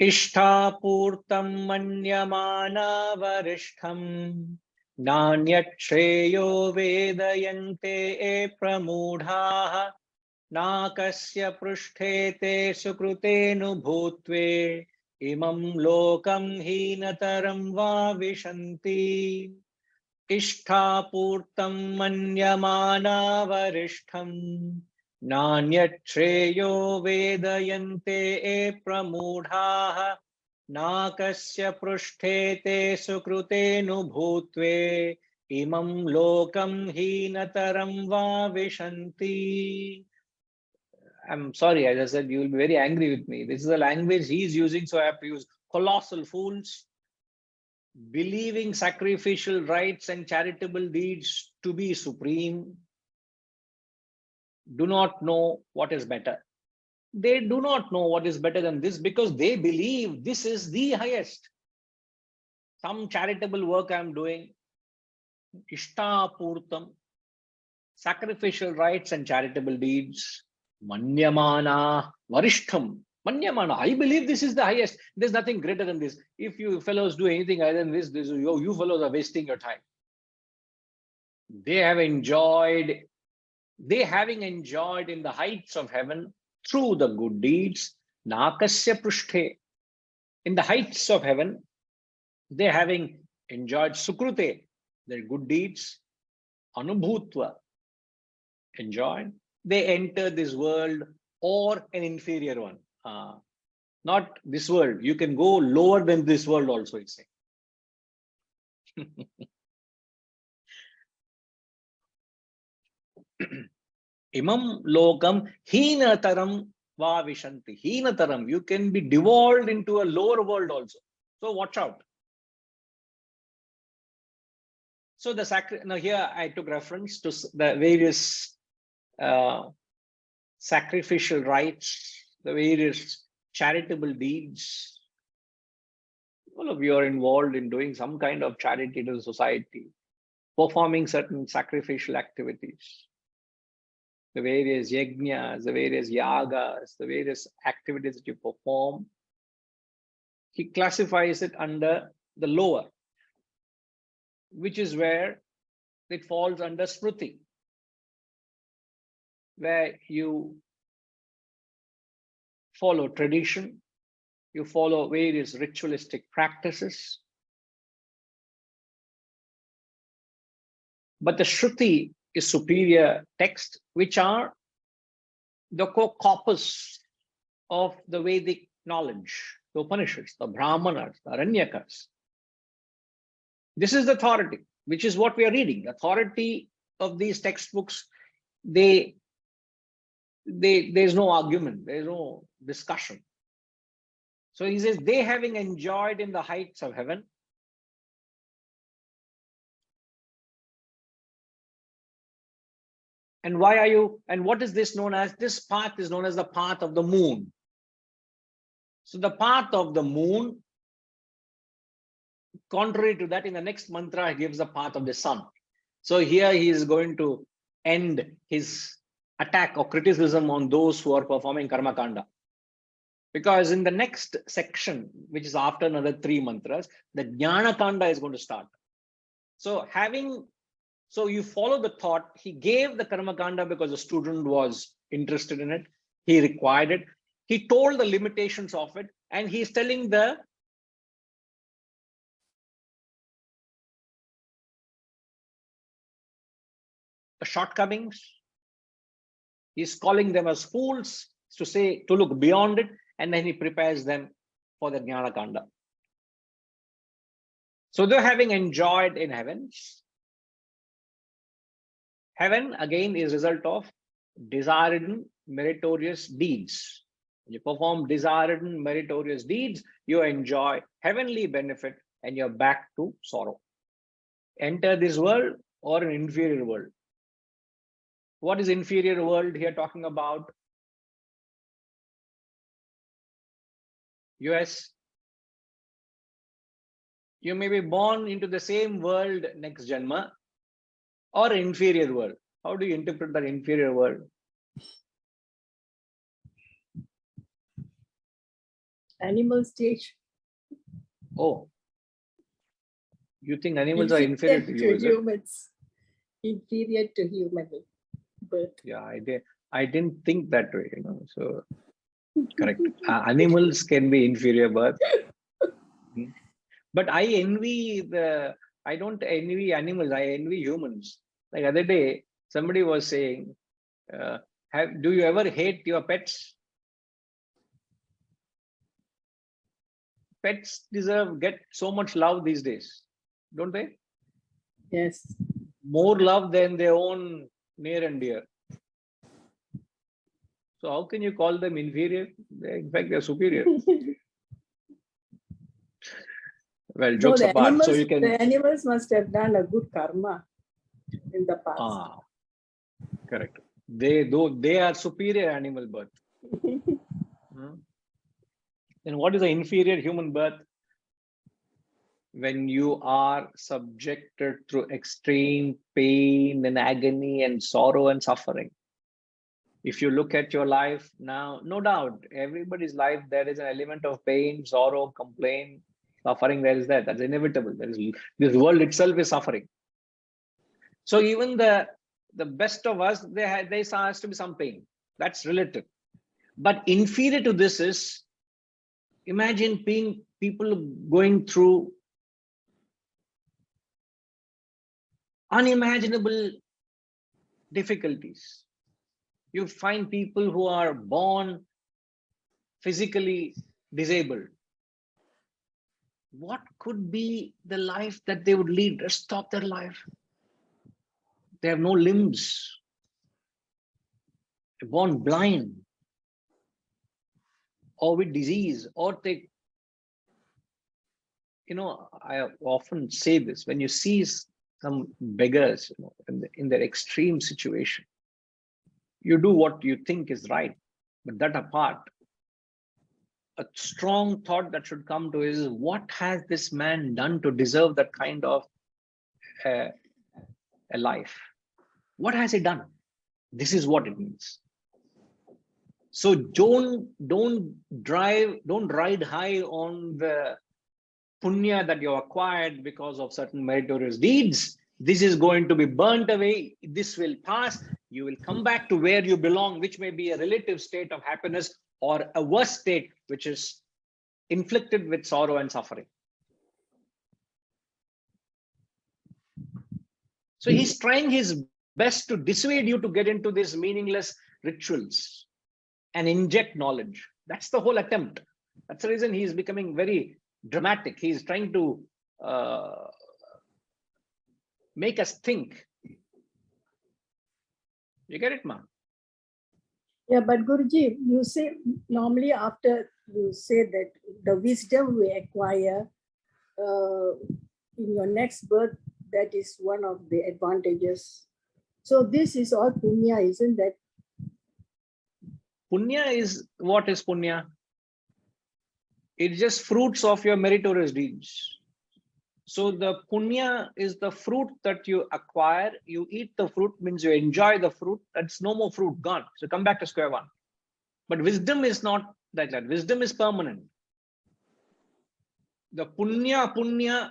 इष्टापूर्तं मन्यमाना वरिष्ठं नान्यत् श्रेयो वेदयन्ते प्रमूढाः नाकस्य पृष्ठे ते सुकृतेनुभूत्वे इमं लोकं हीनतरं वा विशन्ति। इष्टापूर्तं मन्यमाना वरिष्ठं नान्यत् श्रेयो वेदयन्ते प्रमूढाः नाकस्य पृष्ठे ते सुकृतेनुभूत्वे imam lokam heenataram va vishanti. I'm sorry, as I said, you will be very angry with me. This is the language he is using, so I have to use colossal fools, believing sacrificial rites and charitable deeds to be supreme, do not know what is better. They do not know what is better than this because they believe this is the highest. Some charitable work I'm doing, Ishtapurtam, sacrificial rites and charitable deeds, Manyamana, Varishtham, Manyamana, I believe this is the highest. There's nothing greater than this. If you fellows do anything other than this, you fellows are wasting your time. They have enjoyed, they having enjoyed in the heights of heaven through the good deeds, Nakasya Prushthe, in the heights of heaven, they having enjoyed Sukrute, their good deeds, Anubhutva, enjoyed, they enter this world or an inferior one. Not this world. You can go lower than this world also, it's saying. Imam lokam heenataram va vishanti. Heenataram, you can be devolved into a lower world also. So watch out. So the now here I took reference to the various sacrificial rites, the various charitable deeds. All of you are involved in doing some kind of charity to the society, performing certain sacrificial activities. The various yajnas, the various yagas, the various activities that you perform, he classifies it under the lower, which is where it falls under Smriti, where you follow tradition, you follow various ritualistic practices. But the Shruti is superior text, which are the corpus of the Vedic knowledge, the Upanishads, the Brahmanas, the Aranyakas. This is the authority, which is what we are reading. The authority of these textbooks, there's no argument, there's no discussion. So he says, they having enjoyed in the heights of heaven, and why are you, and what is this known as? This path is known as the path of the moon. So the path of the moon, contrary to that, in the next mantra, he gives the path of the sun. So here he is going to end his attack or criticism on those who are performing Karma Kanda. Because in the next section, which is after another 3 mantras, the Jnana Kanda is going to start. So you follow the thought, he gave the Karma Kanda because the student was interested in it. He required it. He told the limitations of it, and he's telling the shortcomings. He's calling them as fools to look beyond it, and then he prepares them for the Jnana Kanda. So they're having enjoyed in heaven. Heaven again is a result of desired meritorious deeds. When you perform desired meritorious deeds, you enjoy heavenly benefit and you're back to sorrow. Enter this world or an inferior world. What is inferior world here talking about? US. You may be born into the same world next Janma or inferior world. How do you interpret that inferior world? animal stage. Oh, you think animals are inferior to you, is it? Humans. Inferior to human birth. Yeah, I didn't think that way, so correct. Animals can be inferior birth. But I don't envy animals, I envy humans. Like other day, somebody was saying, do you ever hate your pets? Pets get so much love these days, don't they? Yes. More love than their own near and dear. So how can you call them inferior? In fact, they're superior. Well, jokes apart. So you can. The animals must have done a good karma in the past. Correct. They are superior animal birth. Then what is the inferior human birth? When you are subjected through extreme pain and agony and sorrow and suffering. If you look at your life now, no doubt, everybody's life, there is an element of pain, sorrow, complaint, suffering. There is that. That's inevitable. This world itself is suffering. So even the best of us, there has to be some pain. That's relative. But inferior to this is, imagine people going through unimaginable difficulties. You find people who are born physically disabled. What could be the life that they would lead? Stop their life. They have no limbs. They're born blind or with disease, or they, I often say this, when you see some beggars, in their extreme situation, you do what you think is right, but that apart, a strong thought that should come to is, what has this man done to deserve that kind of a life? What has he done? This is what it means. So don't ride high on the punya that you acquired because of certain meritorious deeds. This is going to be burnt away. This will pass. You will come back to where you belong, which may be a relative state of happiness or a worse state, which is inflicted with sorrow and suffering. So he's trying his best to dissuade you to get into these meaningless rituals and inject knowledge. That's the whole attempt. That's the reason he's becoming very dramatic. He's trying to make us think. You get it, ma? Yeah, but Guruji, you say normally after you say that the wisdom we acquire in your next birth, that is one of the advantages. So this is all punya, isn't that? Punya is, what is punya? It's just fruits of your meritorious deeds. So the punya is the fruit that you acquire. You eat the fruit, means you enjoy the fruit. That's no more fruit, gone. So come back to square one. But wisdom is not like that. Wisdom is permanent. The punya,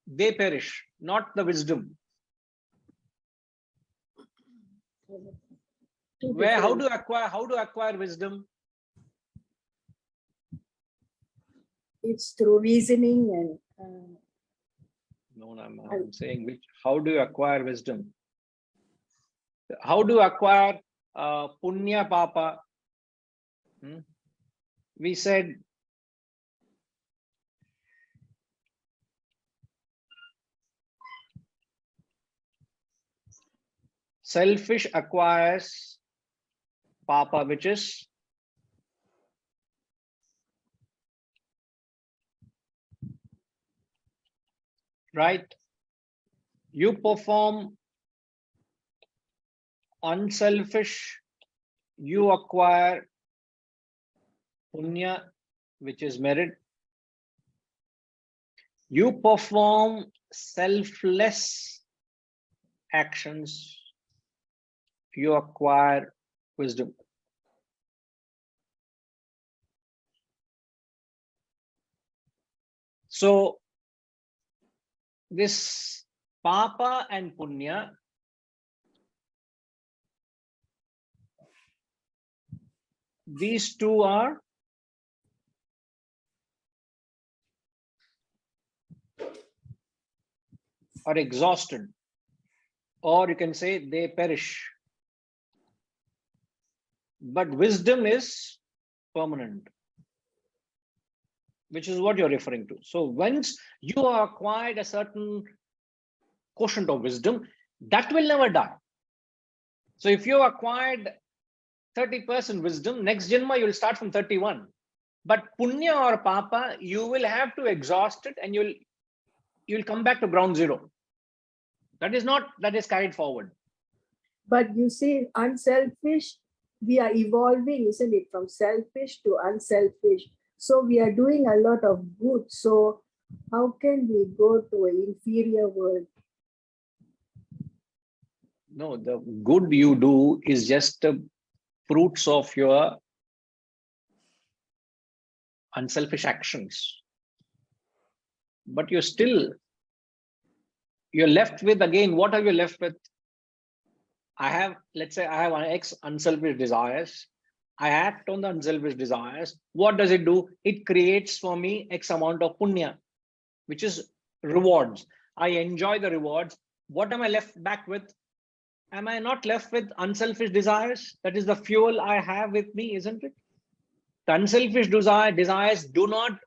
they perish, not the wisdom. How to acquire wisdom? It's through reasoning and no, I'm saying how do you acquire wisdom? How do you acquire punya papa? We said selfish acquires papa, which is right. You perform unselfish, you acquire punya, which is merit. You perform selfless actions, you acquire wisdom. So this papa and punya, these two are exhausted, or you can say they perish. But wisdom is permanent, which is what you're referring to. So once you acquired a certain quotient of wisdom, that will never die. So if you acquired 30% wisdom, next Janma you'll start from 31. But punya or papa, you will have to exhaust it and you'll come back to ground zero. That is carried forward. But you see, unselfish, we are evolving, isn't it, from selfish to unselfish. So we are doing a lot of good. So how can we go to an inferior world? No, the good you do is just the fruits of your unselfish actions. But you're left with, again, what are you left with? Let's say I have an X unselfish desires. I act on the unselfish desires. What does it do? It creates for me X amount of punya, which is rewards. I enjoy the rewards. What am I left back with? Am I not left with unselfish desires? That is the fuel I have with me, isn't it? The unselfish desires do not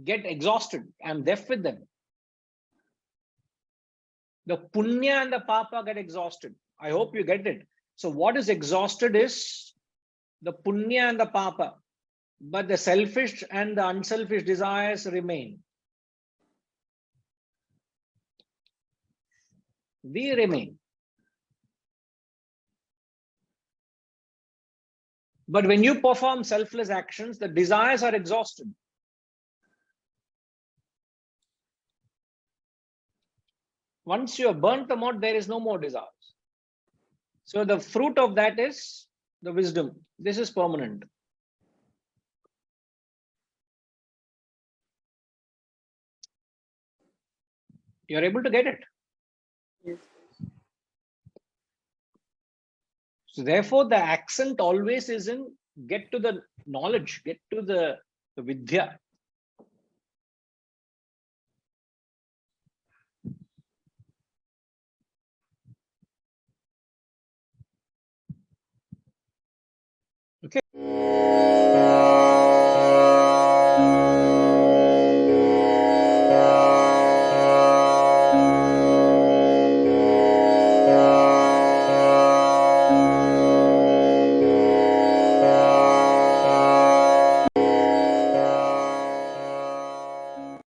get exhausted. I'm left with them. The punya and the papa get exhausted. I hope you get it. So what is exhausted is the punya and the papa, but the selfish and the unselfish desires remain. We remain. But when you perform selfless actions, the desires are exhausted. Once you have burnt them out, there is no more desires. So the fruit of that is the wisdom. This is permanent. You're able to get it. Yes. So therefore, the accent always is in get to the knowledge, get to the vidya.